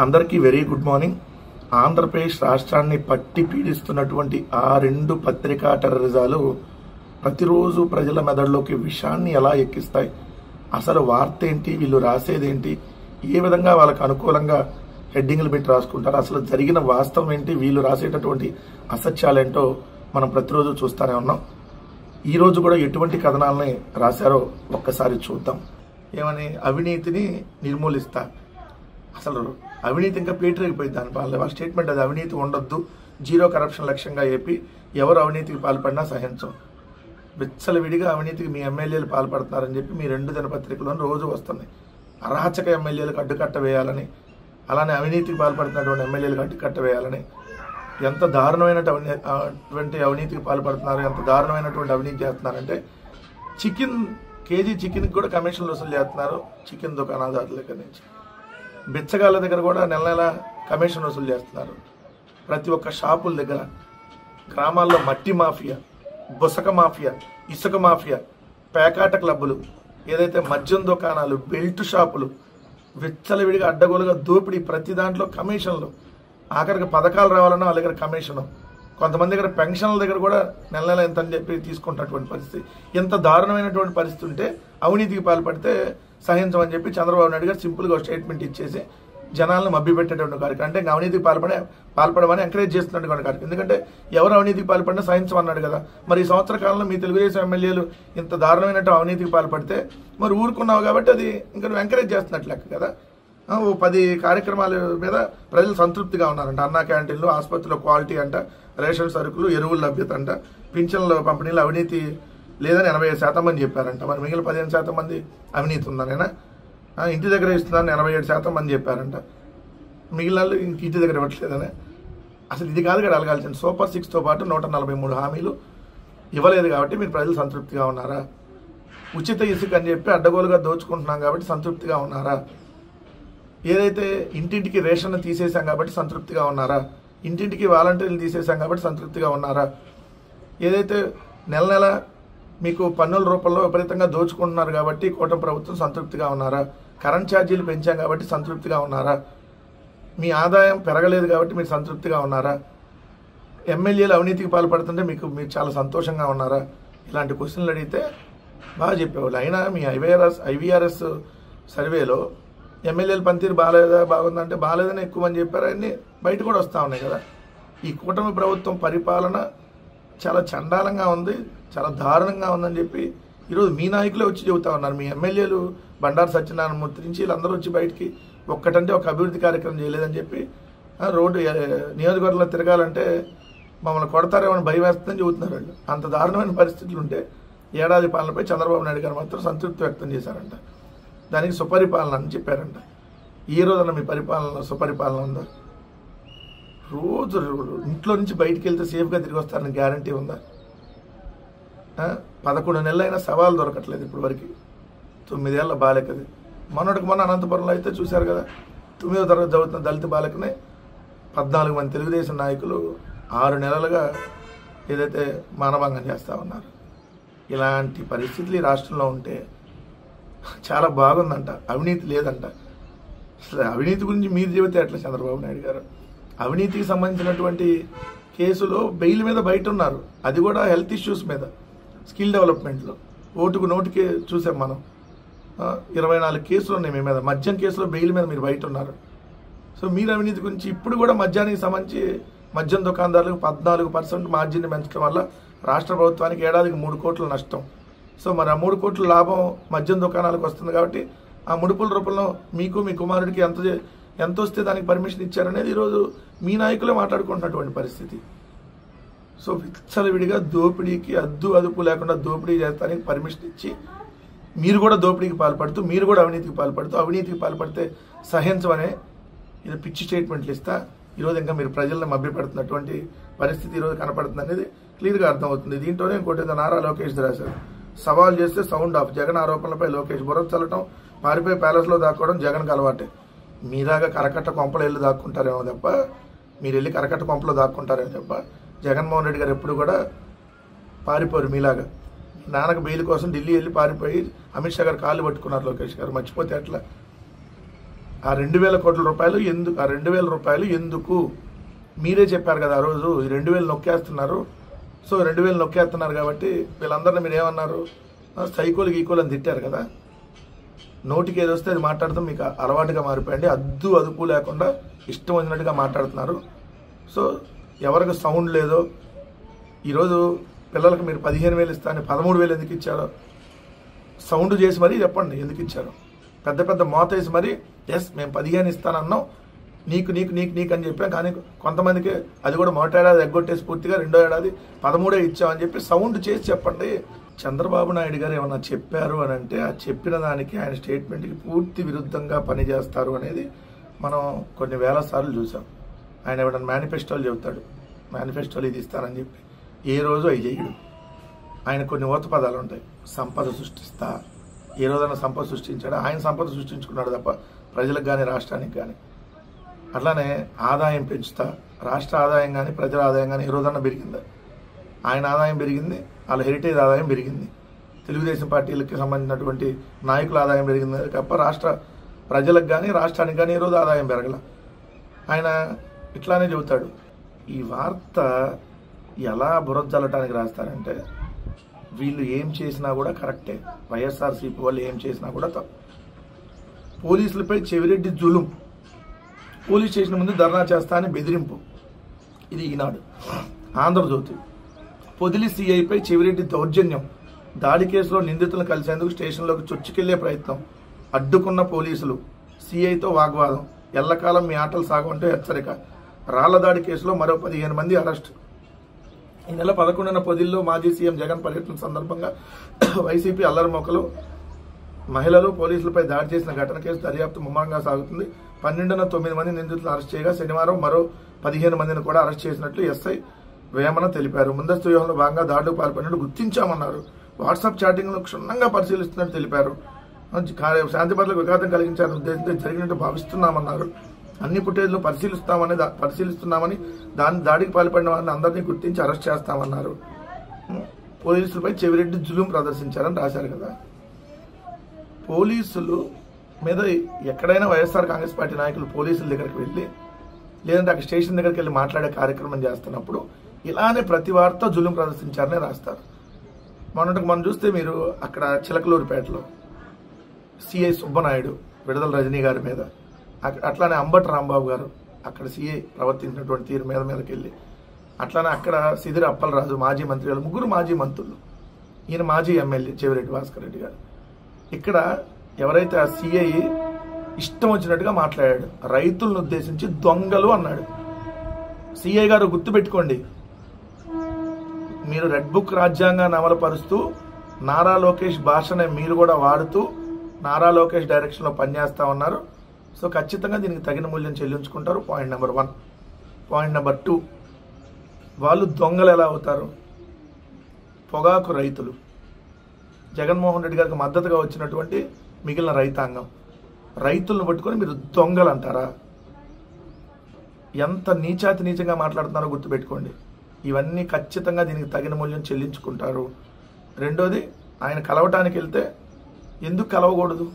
అందరికీ very good morning. Andhra Pradesh రాష్ట్రాన్ని పట్టి పీడిస్తున్నటువంటి ఆ రెండు పత్రికా టెర్రరిజాలు ప్రతిరోజు ప్రజల మెదడులోకి విషాన్ని ఎలా ఎక్కిస్తాయి, అసలు వార్త ఏంటి, వీళ్ళు రాసేదేంటి, ఏ విధంగా వాళ్ళకు అనుకూలంగా హెడ్డింగ్లు పెట్టి రాసుకుంటారు, అసలు జరిగిన వాస్తవం ఏంటి, వీళ్ళు రాసేటటువంటి అసత్యాలేంటో మనం ప్రతిరోజు చూస్తూనే ఉన్నాం. ఈరోజు కూడా ఎటువంటి కథనాలని రాశారో ఒక్కసారి చూద్దాం. ఏమని, అవినీతిని నిర్మూలిస్తా. అసలు అవినీతి ఇంకా పేటరేగిపోయింది దాని వాళ్ళ స్టేట్మెంట్. అది అవినీతి ఉండొద్దు, జీరో కరప్షన్ లక్ష్యంగా చెప్పి ఎవరు అవినీతికి పాల్పడినా సహించం. విచ్చలవిడిగా అవినీతికి మీ ఎమ్మెల్యేలు పాల్పడుతున్నారని చెప్పి మీ రెండు దినపత్రికలను రోజు వస్తున్నాయి. అరాచక ఎమ్మెల్యేలకు అడ్డుకట్ట వేయాలని, అలానే అవినీతికి పాల్పడుతున్నటువంటి ఎమ్మెల్యేలకు అడ్డుకట్ట వేయాలని, ఎంత దారుణమైనటువంటి అవినీతికి పాల్పడుతున్నారు, ఎంత దారుణమైనటువంటి అవినీతి చేస్తున్నారంటే కేజీ చికెన్కి కూడా కమిషన్లు వసూలు చేస్తున్నారు. చికెన్ దుకాణదారుల దగ్గర నుంచి బిచ్చగాళ్ళ దగ్గర కూడా నెల నెల కమిషన్ వసూలు చేస్తున్నారు. ప్రతి ఒక్క షాపుల దగ్గర, గ్రామాల్లో మట్టి మాఫియా, బుసక మాఫియా, ఇసుక మాఫియా, పేకాట క్లబ్బులు, ఏదైతే మద్యం దుకాణాలు, బెల్ట్ షాపులు, విచ్చలవిడిగా అడ్డగోలుగా దోపిడీ, ప్రతి దాంట్లో కమిషన్లు. ఆఖరికి పథకాలు రావాలన్నా వాళ్ళ దగ్గర కమిషను. కొంతమంది దగ్గర పెన్షన్ల దగ్గర కూడా నెల నెల ఎంత అని చెప్పి తీసుకుంటున్నటువంటి పరిస్థితి. ఎంత దారుణమైనటువంటి పరిస్థితి ఉంటే అవినీతికి పాల్పడితే సహించమని చెప్పి చంద్రబాబు నాయుడు గారు సింపుల్గా స్టేట్మెంట్ ఇచ్చేసి జనాలను మభ్యపెట్టేటువంటి కార్యక్రమం. అంటే అవినీతికి పాల్పడమని ఎంకరేజ్ చేస్తున్నటువంటి కార్యక్రమం. ఎందుకంటే ఎవరు అవినీతికి పాల్పడినా సహించమన్నాడు కదా. మరి ఈ సంవత్సర కాలంలో మీ తెలుగుదేశం ఎమ్మెల్యేలు ఇంత దారుణమైనట్టు అవినీతికి పాల్పడితే మరి ఊరుకున్నావు కాబట్టి అది ఇంకా నువ్వు ఎంకరేజ్ చేస్తున్నట్లు లెక్క కదా. 10 కార్యక్రమాల మీద ప్రజలు సంతృప్తిగా ఉన్నారంట. అన్నా క్యాంటీన్లు, ఆసుపత్రిలో క్వాలిటీ అంట, రేషన్ సరుకులు, ఎరువుల లభ్యత అంట, పింఛన్ల పంపిణీలో అవినీతి లేదని 87% మంది చెప్పారంట. మరి మిగిలిన 15% మంది అవినీతి ఉందనేనా? ఇంటి దగ్గర ఇస్తుందని 87% మంది చెప్పారంట. మిగిలిన ఇంటి దగ్గర ఇవ్వట్లేదనే. అసలు ఇది కాదు కదా అడగాల్సింది. సూపర్ 6తో పాటు 143 హామీలు ఇవ్వలేదు కాబట్టి మీరు ప్రజలు సంతృప్తిగా ఉన్నారా? ఉచిత ఇసుక అని చెప్పి అడ్డగోలుగా దోచుకుంటున్నాం కాబట్టి సంతృప్తిగా ఉన్నారా? ఏదైతే ఇంటింటికి రేషన్ తీసేసాం కాబట్టి సంతృప్తిగా ఉన్నారా? ఇంటింటికి వాలంటీర్లు తీసేసాం కాబట్టి సంతృప్తిగా ఉన్నారా? ఏదైతే నెల నెల మీకు పన్నుల రూపంలో విపరీతంగా దోచుకుంటున్నారు కాబట్టి కూటమి ప్రభుత్వం సంతృప్తిగా ఉన్నారా? కరెంట్ ఛార్జీలు పెంచాం కాబట్టి సంతృప్తిగా ఉన్నారా? మీ ఆదాయం పెరగలేదు కాబట్టి మీరు సంతృప్తిగా ఉన్నారా? ఎమ్మెల్యేలు అవినీతికి పాల్పడుతుంటే మీరు చాలా సంతోషంగా ఉన్నారా? ఇలాంటి క్వశ్చన్లు అడిగితే బాగా చెప్పేవాళ్ళు. అయినా మీ ఐవీఆర్ఎస్ సర్వేలో ఎమ్మెల్యేల పనితీరు బాగుందంటే బాగాలేదని ఎక్కువ మంది చెప్పారు. అన్నీ బయట కూడా వస్తూ ఉన్నాయి కదా. ఈ కూటమి ప్రభుత్వం పరిపాలన చాలా చండాలంగా ఉంది, చాలా దారుణంగా ఉందని చెప్పి ఈరోజు మీ నాయకులే వచ్చి చెబుతా ఉన్నారు. మీ ఎమ్మెల్యేలు బండారు సత్యనారాయణమూర్తి నుంచి వీళ్ళందరూ వచ్చి బయటికి ఒక్కటంటే ఒక అభివృద్ధి కార్యక్రమం చేయలేదని చెప్పి రోడ్డు నియోజకవర్గంలో తిరగాలంటే మమ్మల్ని కొడతారేమని భయం వేస్తుందని చెబుతున్నారు వాళ్ళు. అంత దారుణమైన పరిస్థితులు ఉంటే ఏడాది పాలనపై చంద్రబాబు నాయుడు గారు మాత్రం సంతృప్తి వ్యక్తం చేశారంట. దానికి సుపరిపాలన అని చెప్పారంట. ఈ రోజున మీ పరిపాలన సుపరిపాలన ఉందా? రోజు ఇంట్లో నుంచి బయటికి వెళ్తే సేఫ్గా తిరిగి వస్తారని గ్యారంటీ ఉందా? 11 నెలలైనా సవాలు దొరకట్లేదు ఇప్పుడు వరకు. 9 ఏళ్ల బాలికది. మొన్నటికి మొన్న అనంతపురంలో అయితే చూశారు కదా, 9వ తరగతి చదువుతున్న దళిత బాలికనే 14 మంది తెలుగుదేశం నాయకులు 6 నెలలుగా ఏదైతే మానభంగం చేస్తూ ఉన్నారు. ఇలాంటి పరిస్థితులు ఈ రాష్ట్రంలో ఉంటే చాలా బాగుందంట, అవినీతి లేదంట. అసలు అవినీతి గురించి మీరు చెబితే ఎట్లా చంద్రబాబు నాయుడు గారు? అవినీతికి సంబంధించినటువంటి కేసులో బెయిల్ మీద బయట ఉన్నారు. అది కూడా హెల్త్ ఇష్యూస్ మీద, స్కిల్ డెవలప్మెంట్లో ఓటుకు నోటికి చూసాం మనం. 24 కేసులు ఉన్నాయి మీ మీద. మద్యం కేసులో బెయిల్ మీద మీరు బయట ఉన్నారు. సో మీరు అవినీతి గురించి ఇప్పుడు కూడా మద్యానికి సంబంధించి మద్యం దుకాణదారులకు 14% మార్జిన్ పెంచడం వల్ల రాష్ట్ర ప్రభుత్వానికి ఏడాదికి 3 కోట్ల నష్టం. సో మరి ఆ 3 కోట్ల లాభం మద్యం దుకాణాలకు వస్తుంది కాబట్టి ఆ ముడుపుల రూపంలో మీకు మీ కుమారుడికి ఎంత వస్తే దానికి పర్మిషన్ ఇచ్చారనేది ఈరోజు మీ నాయకులే మాట్లాడుకుంటున్నటువంటి పరిస్థితి. సో విచ్చలవిడిగా దోపిడీకి అదుపు లేకుండా దోపిడీ చేస్తానికి పర్మిషన్ ఇచ్చి మీరు కూడా దోపిడీకి పాల్పడుతూ, మీరు కూడా అవినీతికి పాల్పడితే సహించమనే ఇది పిచ్చి స్టేట్మెంట్లు ఇస్తా ఈరోజు ఇంకా మీరు ప్రజలను మభ్యపెడుతున్నటువంటి పరిస్థితి ఈరోజు కనపడుతుంది అనేది క్లియర్గా అర్థమవుతుంది. దీంట్లోనే ఇంకోటి నారా లోకేష్ రాశారు. సవాల్ చేస్తే సౌండ్ ఆఫ్. జగన్ ఆరోపణలపై లోకేష్ బుర్ర చల్లటం, పారిపోయి ప్యాలెస్లో దాక్కోవడం జగన్కి అలవాటే. మీలాగా కరకట్ట కొంపలు వెళ్ళి దాక్కుంటారేమో తప్ప, మీరు వెళ్ళి కరకట్ట కొంపలో దాక్కుంటారేమో తప్ప జగన్మోహన్ రెడ్డి గారు ఎప్పుడు కూడా పారిపోరు మీలాగా. నాన్నకు బెయిల్ కోసం ఢిల్లీ వెళ్ళి పారిపోయి అమిత్ షా గారు కాళ్ళు పట్టుకున్నారు లోకేష్ గారు. మర్చిపోతే ఎట్లా? ఆ 2,000 కోట్ల రూపాయలు ఎందుకు, ఆ 2,000 రూపాయలు ఎందుకు? మీరే చెప్పారు కదా ఆ రోజు, ఈ 2,000 నొక్కేస్తున్నారు. సో 2,000 నొక్కేస్తున్నారు కాబట్టి వీళ్ళందరినీ మీరు ఏమన్నారు, సైకోలు గీకోలు అని తిట్టారు కదా. నోటికి ఏది వస్తే అది మాట్లాడతాం మీకు అలవాటుగా మారిపోయండి. అదుపు లేకుండా ఇష్టం వచ్చినట్టుగా మాట్లాడుతున్నారు. సో ఎవరికి సౌండ్ లేదో, ఈరోజు పిల్లలకు మీరు 15,000 ఇస్తాను 13,000 ఎందుకు ఇచ్చారో సౌండ్ చేసి మరీ చెప్పండి ఎందుకు ఇచ్చారు. పెద్ద పెద్ద మోతేసి మరి ఎస్ మేము 15 ఇస్తానన్నాం, నీకు అని చెప్పాం. కానీ కొంతమందికి అది కూడా మొదటి ఏడాది ఎగ్గొట్టేసి పూర్తిగా, రెండో ఏడాది 13 ఇచ్చామని చెప్పి సౌండ్ చేసి చెప్పండి. చంద్రబాబు నాయుడు గారు ఏమన్నా చెప్పారు అని అంటే ఆ చెప్పిన దానికి, ఆయన స్టేట్మెంట్కి పూర్తి విరుద్ధంగా పనిచేస్తారు అనేది మనం కొన్ని వేల సార్లు చూసాం. ఆయన ఎవడన్నా మేనిఫెస్టోలు చెబుతాడు, మేనిఫెస్టోలు ఇది ఇస్తానని చెప్పి ఏ రోజు అవి చేయడు. ఆయన కొన్ని ఊత పదాలు ఉంటాయి, సంపద సృష్టిస్తా, ఏ రోజైనా సంపద సృష్టించాడు? ఆయన సంపద సృష్టించుకున్నాడు తప్ప ప్రజలకు కానీ రాష్ట్రానికి కానీ. అట్లానే ఆదాయం పెంచుతా, రాష్ట్ర ఆదాయం కానీ ప్రజల ఆదాయం కానీ ఏ రోజన్నా పెరిగిందా? ఆయన ఆదాయం పెరిగింది, వాళ్ళ హెరిటేజ్ ఆదాయం పెరిగింది, తెలుగుదేశం పార్టీలకి సంబంధించినటువంటి నాయకుల ఆదాయం పెరిగింది తప్ప రాష్ట్ర ప్రజలకు కానీ రాష్ట్రానికి కానీ ఏ రోజు ఆదాయం పెరగల. ఆయన ఇట్లానే చెబుతాడు. ఈ వార్త ఎలా బురదల్లటానికి రాస్తారంటే, వీళ్ళు ఏం చేసినా కూడా కరెక్టే, వైఎస్ఆర్సీపీ వాళ్ళు ఏం చేసినా కూడా తప్పు. పోలీసులపై చెవిరెడ్డి జులుం, పోలీస్ స్టేషన్ ముందు ధర్నా చేస్తా అని బెదిరింపు. ఇది ఈనాడు. ఆంధ్రజ్యోతి, పొదిలి సిఐపై చెవిరెడ్డి దౌర్జన్యం, దాడి కేసులో నిందితులను కలిసేందుకు స్టేషన్లోకి చొచ్చుకెళ్లే ప్రయత్నం, అడ్డుకున్న పోలీసులు, సిఐతో వాగ్వాదం, ఎల్లకాలం మీ ఆటలు సాగమంటూ హెచ్చరిక, రాళ్ల దాడి కేసులో మరో 15 మంది అరెస్టు. ఈ నెల 11న పొదిల్లో మాజీ సీఎం జగన్ పర్యటన సందర్భంగా వైసీపీ అల్లరిమోకలు, మహిళలు పోలీసులపై దాడి చేసిన ఘటన కేసు దర్యాప్తు ముమ్మరంగా సాగుతుంది. 12న 9 మంది నిందితులను అరెస్ట్ చేయగా శనివారం మరో 15 మందిని కూడా అరెస్ట్ చేసినట్లు ఎస్ఐ వేమన తెలిపారు. ముందస్తు వ్యూహంలో భాగంగా దాడుకు పాల్పడినట్టు గుర్తించామన్నారు. వాట్సాప్ చాటింగ్ను క్షుణ్ణంగా పరిశీలిస్తున్నట్టు తెలిపారు. శాంతి భద్రతలకు విఘాతం కలిగించాలని ఉద్దేశంతో జరిగినట్టు భావిస్తున్నామన్నారు. అన్ని ఫుటేజ్లు పరిశీలిస్తున్నామని దాడికి పాల్పడిన వారిని అందరినీ గుర్తించి అరెస్ట్ చేస్తామన్నారు. పోలీసులపై చెవిరెడ్డి జులుం ప్రదర్శించారని రాశారు కదా. పోలీసులు మీద ఎక్కడైనా వైఎస్ఆర్ కాంగ్రెస్ పార్టీ నాయకులు పోలీసుల దగ్గరికి వెళ్ళి, లేదంటే అక్కడ స్టేషన్ దగ్గరికి వెళ్ళి మాట్లాడే కార్యక్రమం చేస్తున్నప్పుడు ఇలానే ప్రతి వార్త జులుం ప్రదర్శించారని రాస్తారు. మనం చూస్తే మీరు అక్కడ చిలకలూరుపేటలో సిఐ సుబ్బనాయుడు విడుదల రజనీ గారి మీద, అట్లానే అంబటి రాంబాబు గారు అక్కడ సిఐ ప్రవర్తించినటువంటి తీరు మీదకి వెళ్ళి, అట్లానే అక్కడ సిదిరి అప్పలరాజు మాజీ మంత్రి గారు, ముగ్గురు మాజీ మంత్రులు, ఈయన మాజీ ఎమ్మెల్యే చెవిరెడ్డి భాస్కర్ రెడ్డి గారు. ఇక్కడ ఎవరైతే ఆ సిఐ ఇష్టం వచ్చినట్టుగా మాట్లాడాడు, రైతులను ఉద్దేశించి దొంగలు అన్నాడు. సిఐ గారు గుర్తుపెట్టుకోండి, మీరు రెడ్ బుక్ రాజ్యాంగాన్ని అమలుపరుస్తూ నారా లోకేష్ భాషనే మీరు కూడా వాడుతూ నారా లోకేష్ డైరెక్షన్లో పనిచేస్తా ఉన్నారు. సో ఖచ్చితంగా దీనికి తగిన మూల్యం చెల్లించుకుంటారు. Point number 1. పాయింట్ నెంబర్ 2, వాళ్ళు దొంగలు ఎలా అవుతారు? పొగాకు రైతులు, జగన్మోహన్ రెడ్డి గారికి మద్దతుగా వచ్చినటువంటి మిగిలిన రైతాంగం, రైతులను పట్టుకొని మీరు దొంగలు అంటారా? ఎంత నీచంగా మాట్లాడుతున్నారో గుర్తుపెట్టుకోండి. ఇవన్నీ ఖచ్చితంగా దీనికి తగిన మూల్యం చెల్లించుకుంటారు. రెండోది, ఆయన కలవటానికి వెళ్తే ఎందుకు కలవకూడదు?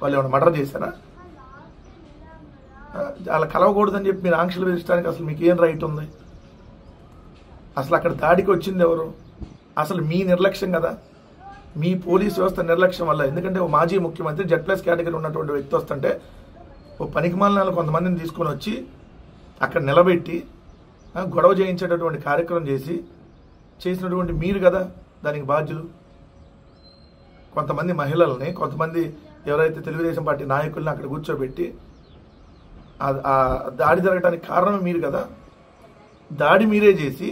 వాళ్ళు ఏమైనా మర్డర్ చేశారా? అలా కలవకూడదని చెప్పి మీరు ఆంక్షలు విధించడానికి అసలు మీకు ఏం రైట్ ఉంది? అసలు అక్కడ దాడికి వచ్చింది ఎవరు? అసలు మీ నిర్లక్ష్యం కదా, మీ పోలీస్ వ్యవస్థ నిర్లక్ష్యం వల్ల. ఎందుకంటే ఓ మాజీ ముఖ్యమంత్రి Z+ కేటగిరీ ఉన్నటువంటి వ్యక్తి వస్తుంటే ఓ పనికిమాలిన కొంతమందిని తీసుకొని వచ్చి అక్కడ నిలబెట్టి గొడవ చేయించేటటువంటి కార్యక్రమం చేసినటువంటి మీరు కదా దానికి బాధ్యులు. కొంతమంది మహిళల్ని, కొంతమంది ఎవరైతే తెలుగుదేశం పార్టీ నాయకుల్ని అక్కడ కూర్చోబెట్టి ఆ దాడి జరగడానికి కారణం మీరు కదా. దాడి మీరే చేసి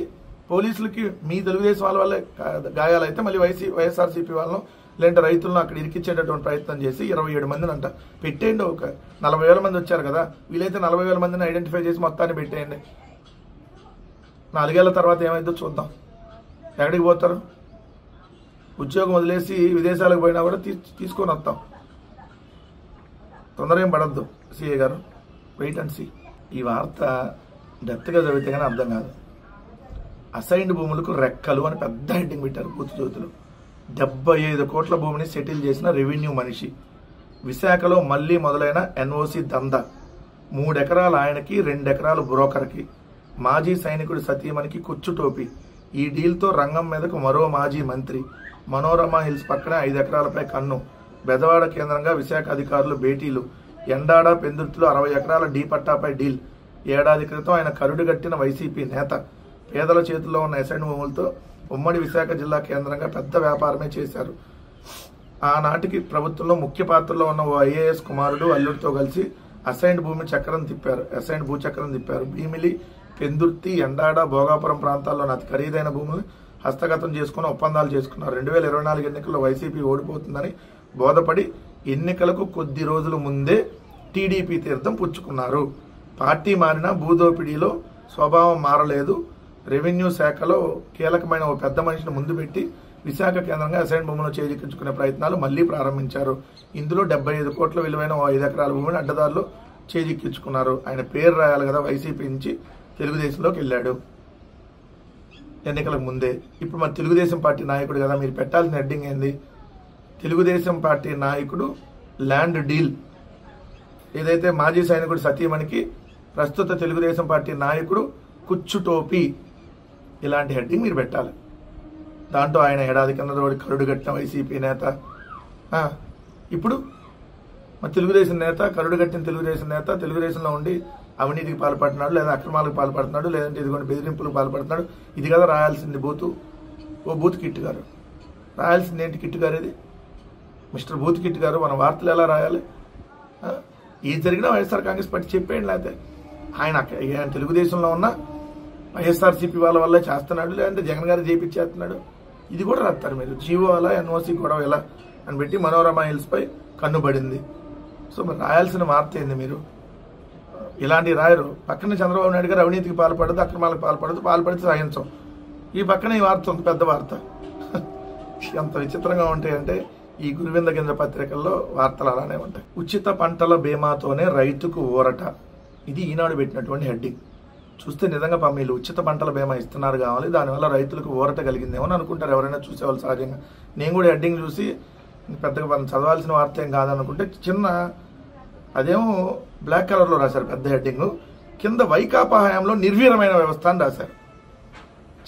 పోలీసులకి మీ తెలుగుదేశం వాళ్ళ వల్లే గాయాలైతే మళ్ళీ వైఎస్ఆర్సీపీ వాళ్ళను లేదంటే రైతులను అక్కడ ఇరికిచ్చేటటువంటి ప్రయత్నం చేసి 27 మందిని అంట పెట్టేయండి. ఒక 40,000 మంది వచ్చారు కదా, వీలైతే 40,000 మందిని ఐడెంటిఫై చేసి మొత్తాన్ని పెట్టేయండి. 4 ఏళ్ల తర్వాత ఏమైందో చూద్దాం. ఎక్కడికి పోతారు? ఉద్యోగం వదిలేసి విదేశాలకు పోయినా కూడా తీసుకొని వస్తాం. తొందర ఏం పడద్దు సిఏ గారు, వెయిట్ అండ్ సీ. ఈ వార్త డెప్త్గా చదివితే కానీ అర్థం కాదు. అసైన్డ్ భూములకు రెక్కలు అని పెద్ద హెడ్డింగ్ పెట్టారు పూర్తి జ్యోతిలో. 75 కోట్ల భూమిని సెటిల్ చేసిన రెవెన్యూ మనిషి. విశాఖలో మళ్లీ మొదలైన ఎన్ఓసి దందా. 3 ఎకరాలు ఆయనకి, 2 ఎకరాలు బ్రోకర్కి. మాజీ సైనికుడి సతీమణికి కుచ్చు టోపీ. ఈ డీల్తో రంగం మీదకు మరో మాజీ మంత్రి. మనోరమ హిల్స్ పక్కనే 5 ఎకరాలపై కన్ను. బెదవాడ కేంద్రంగా విశాఖ అధికారులు భేటీలు. ఎండాడ పెందుర్తిలో 60 ఎకరాల డీ పట్టాపై డీల్. ఏడాది క్రితం ఆయన కరుడుగట్టిన వైసీపీ నేత. పేదల చేతుల్లో ఉన్న ఎసైన్ భూములతో ఉమ్మడి విశాఖ జిల్లా కేంద్రంగా పెద్ద వ్యాపారమే చేశారు. ఆనాటికి ప్రభుత్వంలో ముఖ్య పాత్రలో ఉన్న ఓ ఐఏఎస్ కుమారుడు అల్లుడితో కలిసి అసైన్డ్ భూచక్రం తిప్పారు. భీమిలి, పెందుర్తి, ఎండాడ, భోగాపురం ప్రాంతాల్లోని అతి ఖరీదైన భూములు హస్తగతం చేసుకుని ఒప్పందాలు చేసుకున్నారు. 2024 ఎన్నికల్లో వైసీపీ ఓడిపోతుందని బోధపడి ఎన్నికలకు కొద్ది రోజుల ముందే టీడీపీ తీర్థం పుచ్చుకున్నారు. పార్టీ మారినా భూదోపిడీలో స్వభావం మారలేదు. రెవెన్యూ శాఖలో కీలకమైన ఓ పెద్ద మనిషిని ముందు పెట్టి విశాఖ కేంద్రంగా అసైన్ భూములను చేజిక్కించుకునే ప్రయత్నాలు మళ్లీ ప్రారంభించారు. ఇందులో 75 కోట్ల విలువైన ఓ 5 ఎకరాల భూమిని అడ్డదారులు చేజిక్కించుకున్నారు. ఆయన పేరు రాయాలి కదా, వైసీపీ నుంచి తెలుగుదేశంలోకి వెళ్ళాడు ఎన్నికలకు ముందే. ఇప్పుడు మరి తెలుగుదేశం పార్టీ నాయకుడు కదా, మీరు పెట్టాల్సిన హెడ్డింగ్ ఏంది? తెలుగుదేశం పార్టీ నాయకుడు ల్యాండ్ డీల్. ఏదైతే మాజీ సైనికుడు సతీమణికి ప్రస్తుత తెలుగుదేశం పార్టీ నాయకుడు కుచ్చు టోపీ, ఇలాంటి హెడ్డింగ్ మీరు పెట్టాలి. దాంట్లో ఆయన ఏడాది కింద కరుడుగట్టిన వైసీపీ నేత. ఇప్పుడు మరి తెలుగుదేశం నేత, కరుడుగట్టిన తెలుగుదేశం నేత తెలుగుదేశంలో ఉండి అవినీతికి పాల్పడుతున్నాడు, లేదా అక్రమాలకు పాల్పడుతున్నాడు, లేదంటే ఇదిగోండి బెదిరింపులకు పాల్పడుతున్నాడు. ఇది కదా రాయాల్సింది బూతు. ఓ బూత్ కిట్ గారు రాయాల్సింది ఏంటి? కిట్ గారు ఇది మిస్టర్ బూత్ కిట్ గారు మన వార్తలు ఎలా రాయాలి? ఇది జరిగినా వైఎస్ఆర్ కాంగ్రెస్ పార్టీ చెప్పేయండి. లేకపోతే ఆయన తెలుగుదేశంలో ఉన్న వైఎస్ఆర్సీపీ వాళ్ళ వల్ల చేస్తున్నాడు, లేదంటే జగన్ గారు చేపించేస్తున్నాడు. ఇది కూడా రాస్తారు మీరు. జీవో అలా, ఎన్ఓసి గొడవ ఎలా అని పెట్టి మనోరమ హిల్స్ పై కన్నుబడింది. సో మరి రాయాల్సిన వార్త ఏంది? మీరు ఇలాంటివి రాయరు. పక్కన చంద్రబాబు నాయుడు గారు అవినీతికి పాల్పడదు, అక్రమాలకు పాల్పడితే సహించం. ఈ పక్కన ఈ వార్త ఉంది, పెద్ద వార్త. ఎంత విచిత్రంగా ఉంటాయంటే ఈ గురువింద కేంద్ర పత్రికల్లో వార్తలు అలానే ఉంటాయి. ఉచిత పంటల బీమాతోనే రైతుకు ఊరట. ఇది ఈనాడు పెట్టినటువంటి హెడ్డింగ్. చూస్తే నిజంగా మీరు ఉచిత పంటల బీమా ఇస్తున్నారు కావాలి, దానివల్ల రైతులకు ఊరట కలిగిందేమో అని అనుకుంటారు ఎవరైనా చూసేవాళ్ళు సహజంగా. నేను కూడా హెడ్డింగ్ చూసి పెద్దగా మనం చదవాల్సిన వార్త ఏం కాదనుకుంటే చిన్న అదేమో బ్లాక్ కలర్లో రాశారు పెద్ద హెడ్డింగ్. కింద వైకాపా హయాంలో నిర్వీర్యమైన వ్యవస్థ అని రాశారు.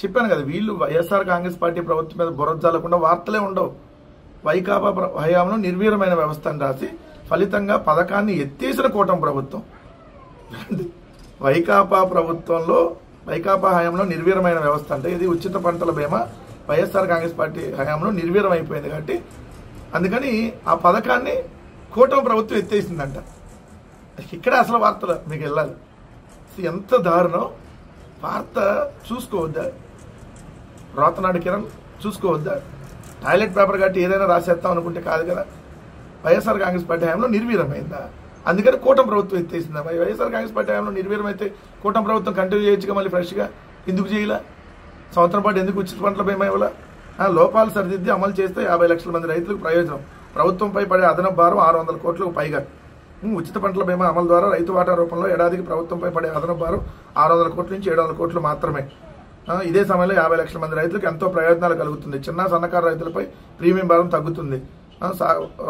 చెప్పాను కదా, వీళ్ళు వైఎస్ఆర్ కాంగ్రెస్ పార్టీ ప్రభుత్వం మీద బురద జల్లకుండా వార్తలే ఉండవు. వైకాపా హయాంలో నిర్వీర్యమైన వ్యవస్థ అని రాసి ఫలితంగా పథకాన్ని ఎత్తేసిన కూటమి ప్రభుత్వం. వైకాపా హయాంలో నిర్వీర్యమైన వ్యవస్థ అంటే ఇది ఉచిత పంటల బీమా వైఎస్ఆర్ కాంగ్రెస్ పార్టీ హయాంలో నిర్వీర్యం అయిపోయింది. కాబట్టి అందుకని ఆ పథకాన్ని కూటమి ప్రభుత్వం ఎత్తేసిందంట. ఇక్కడ అసలు వార్తలు మీకు వెళ్ళాలి. ఎంత దారుణం! వార్త చూసుకోవద్దా? రోతనాడు కిరణ్ చూసుకోవద్దా? టాయిలెట్ పేపర్ కట్టి ఏదైనా రాసేస్తాం అనుకుంటే కాదు కదా. వైఎస్ఆర్ కాంగ్రెస్ పార్టీ హయాంలో నిర్వీర్యమైందా, అందుకని కూటమి ప్రభుత్వం ఎత్తేసిందా? వైఎస్ఆర్ కాంగ్రెస్ పార్టీ హయాంలో నిర్వీర్యం అయితే కూటమి ప్రభుత్వం కంటిన్యూ చేయొచ్చుగా, మళ్ళీ ఫ్రెష్గా ఎందుకు చేయలే? సంవత్సరం పాటు ఎందుకు ఉచిత పంటల బీమా ఇవ్వాల? లోపాలు సరిదిద్ది అమలు చేస్తే 50 లక్షల మంది రైతులకు ప్రయోజనం. ప్రభుత్వంపై పడే అదనపు భారం 600 కోట్లకు పైగా. ఉచిత పంటల బీమా అమలు ద్వారా రైతు వాటా రూపంలో ఏడాదికి ప్రభుత్వంపై పడే అదనపు భారం 600 కోట్ల నుంచి 700 కోట్లు మాత్రమే. ఇదే సమయంలో 50 లక్షల మంది రైతులకు ఎంతో ప్రయోజనాలు కలుగుతుంది. చిన్న సన్నకారు రైతులపై ప్రీమియం భారం తగ్గుతుంది.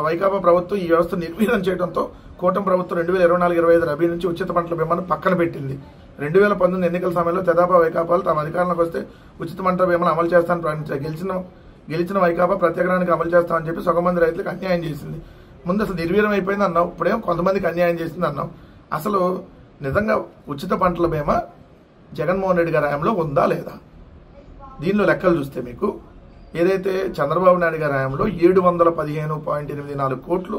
వైకాపా ప్రభుత్వం ఈ వ్యవస్థ నిర్వీర్యం చేయడంతో కూటమి ప్రభుత్వం 2024-25 రబీ నుంచి ఉచిత పంటల బీమాను పక్కన పెట్టింది. 2019 ఎన్నికల సమయంలో తెదాపా వైకాపాలు తమ అధికారంలోకి వస్తే ఉచిత పంటల బీమాను అమలు చేస్తానని ప్రకటించారు. గెలిచిన వైకాపా ప్రత్యేకానికి అమలు చేస్తామని చెప్పి సగం మంది రైతులకు అన్యాయం చేసింది. ముందు అసలు నిర్వీర్యం అయిపోయింది అన్నావు, ఇప్పుడేమో కొంతమందికి అన్యాయం చేసింది అన్నావు. అసలు నిజంగా ఉచిత పంటల బీమా జగన్మోహన్ రెడ్డి గారి హయాంలో ఉందా లేదా? దీనిలో లెక్కలు చూస్తే మీకు ఏదైతే చంద్రబాబు నాయుడు గారి హయాంలో 715.84 కోట్లు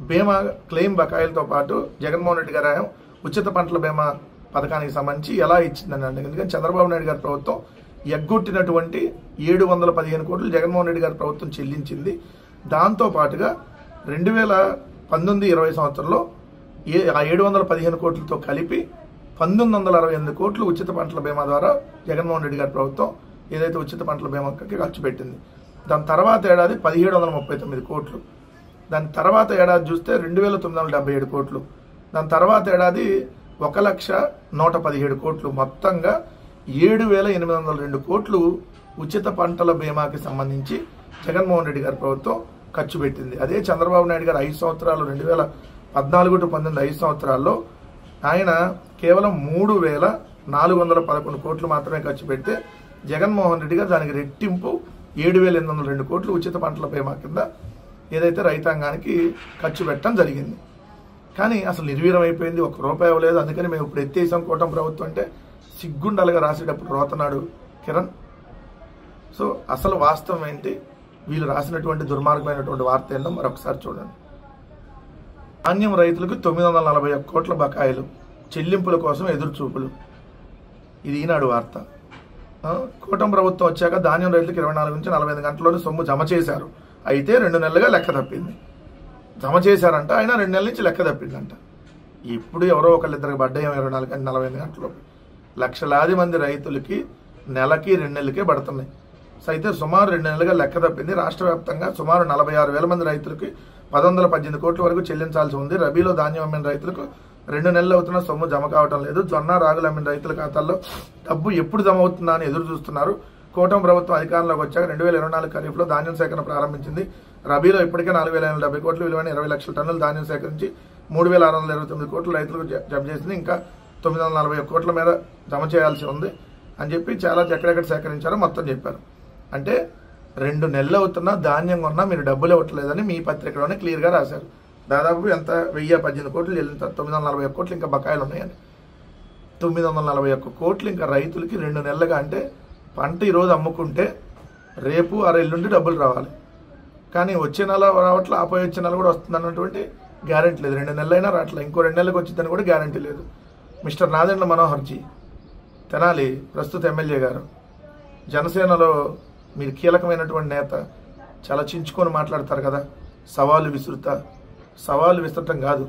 బీమా క్లెయిమ్ బకాయిలతో పాటు జగన్మోహన్ రెడ్డి గారి హయాం ఉచిత పంటల బీమా పథకానికి సంబంధించి ఎలా ఇచ్చిందని అంటే, ఎందుకంటే చంద్రబాబు నాయుడు గారి ప్రభుత్వం ఎగ్గొట్టినటువంటి 715 కోట్లు జగన్మోహన్ రెడ్డి గారి ప్రభుత్వం చెల్లించింది. దాంతో పాటుగా 2019-20 సంవత్సరంలో ఆ 715 కోట్లతో కలిపి 1968 కోట్లు ఉచిత పంటల బీమా ద్వారా జగన్మోహన్ రెడ్డి గారి ప్రభుత్వం ఏదైతే ఉచిత పంటల బీమాకి ఖర్చు పెట్టింది. దాని తర్వాత ఏడాది 1739 కోట్లు. దాని తర్వాత ఏడాది చూస్తే 2977 కోట్లు. దాని తర్వాత ఏడాది 1,117 కోట్లు. మొత్తంగా 7,802 కోట్లు ఉచిత పంటల బీమాకి సంబంధించి జగన్మోహన్ రెడ్డి గారి ప్రభుత్వం ఖర్చు పెట్టింది. అదే చంద్రబాబు నాయుడు గారు 5 సంవత్సరాలు 2014 టు 2019 5 సంవత్సరాల్లో ఆయన కేవలం 3,411 కోట్లు మాత్రమే ఖర్చు పెడితే జగన్మోహన్ రెడ్డి గారు దానికి రెట్టింపు 7,802 కోట్లు ఉచిత పంటల బీమా కింద ఏదైతే రైతాంగానికి ఖర్చు పెట్టడం జరిగింది. కానీ అసలు నిర్వీర్యం అయిపోయింది, ₹1 ఇవ్వలేదు. అందుకని మేము ఇప్పుడు ఎత్తేసాం కూటమి ప్రభుత్వం అంటే సిగ్గుండలుగా రాసేటప్పుడు రోతనాడు కిరణ్. సో అసలు వాస్తవం ఏంటి, వీళ్ళు రాసినటువంటి దుర్మార్గమైనటువంటి వార్త ఏందో మరొకసారి చూడండి. ధాన్యం రైతులకు 941 కోట్ల బకాయిలు, చెల్లింపుల కోసం ఎదురుచూపులు. ఇది ఈనాడు వార్త. కూటమి ప్రభుత్వం వచ్చాక ధాన్యం రైతులకు 24 నుంచి 45 గంటల్లోనే సొమ్ము జమ చేశారు. అయితే 2 నెలలుగా లెక్క తప్పింది. జమ చేశారంట, అయినా 2 నెలల నుంచి లెక్క తప్పిందంట. ఇప్పుడు ఎవరో ఒకళ్ళిద్దరికి పడ్డాయి 24 నుంచి 45 గంటలు. లక్షలాది మంది రైతులకి నెలకి 2 నెలలకే పడుతున్నాయి. సో అయితే సుమారు 2 నెలలుగా లెక్క తప్పింది. రాష్ట్ర వ్యాప్తంగా సుమారు 46,000 మంది రైతులకి 118 కోట్ల వరకు చెల్లించాల్సి ఉంది. రబీలో ధాన్యం అమ్మిన రైతులకు 2 నెలలు అవుతున్న సొమ్ము జమ కావటం లేదు. జొన్న రాగులు అమ్మిన రైతుల ఖాతాల్లో డబ్బు ఎప్పుడు జమ అవుతుందా అని ఎదురు చూస్తున్నారు. కూటమి ప్రభుత్వం అధికారంలోకి వచ్చాక 2024 ఖరీఫ్లో ధాన్యం సేకరణ ప్రారంభించింది. రబీలో ఇప్పటికే 4,870 కోట్ల విలువైన 20 లక్షల టన్నుల ధాన్యం సేకరించి 3,629 కోట్ల రైతులకు జమ చేసింది. ఇంకా 941 కోట్ల మీద జమ చేయాల్సి ఉంది అని చెప్పి చాలా ఎక్కడెక్కడ సేకరించారో మొత్తం చెప్పారు. అంటే 2 నెలలు అవుతున్నా ధాన్యం కొన్నా మీరు డబ్బులు ఇవ్వట్లేదని మీ పత్రికలోనే క్లియర్గా రాశారు. దాదాపు ఎంత 1,018 కోట్లు చెల్లించారు, 941 కోట్లు ఇంకా బకాయిలు ఉన్నాయని. 941 కోట్లు ఇంకా రైతులకి 2 నెలలుగా. అంటే పంట ఈరోజు అమ్ముకుంటే రేపు ఎల్లుండి డబ్బులు రావాలి. కానీ వచ్చే నెల రావట్లే, ఆపోయి వచ్చే నెల కూడా వస్తుంది అన్నటువంటి గ్యారెంటీ లేదు. 2 నెలలైనా రావట్లేదు, ఇంకో 2 నెలలకు వచ్చిందని కూడా గ్యారెంటీ లేదు. మిస్టర్ నాదెండ్ల మనోహర్జీ, తెనాలి ప్రస్తుత ఎమ్మెల్యే గారు, జనసేనలో మీరు కీలకమైనటువంటి నేత, చాలా చించుకొని మాట్లాడతారు కదా. సవాలు విసరటం కాదు,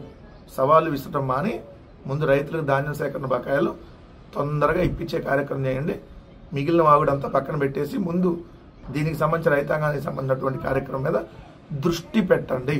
సవాలు విసరటం మాని ముందు రైతులకు ధాన్యం సేకరణ బకాయిలు తొందరగా ఇప్పించే కార్యక్రమం చేయండి. మిగిలిన వాగుడంతా పక్కన పెట్టేసి ముందు దీనికి సంబంధించిన రైతాంగానికి సంబంధించినటువంటి కార్యక్రమం మీద దృష్టి పెట్టండి.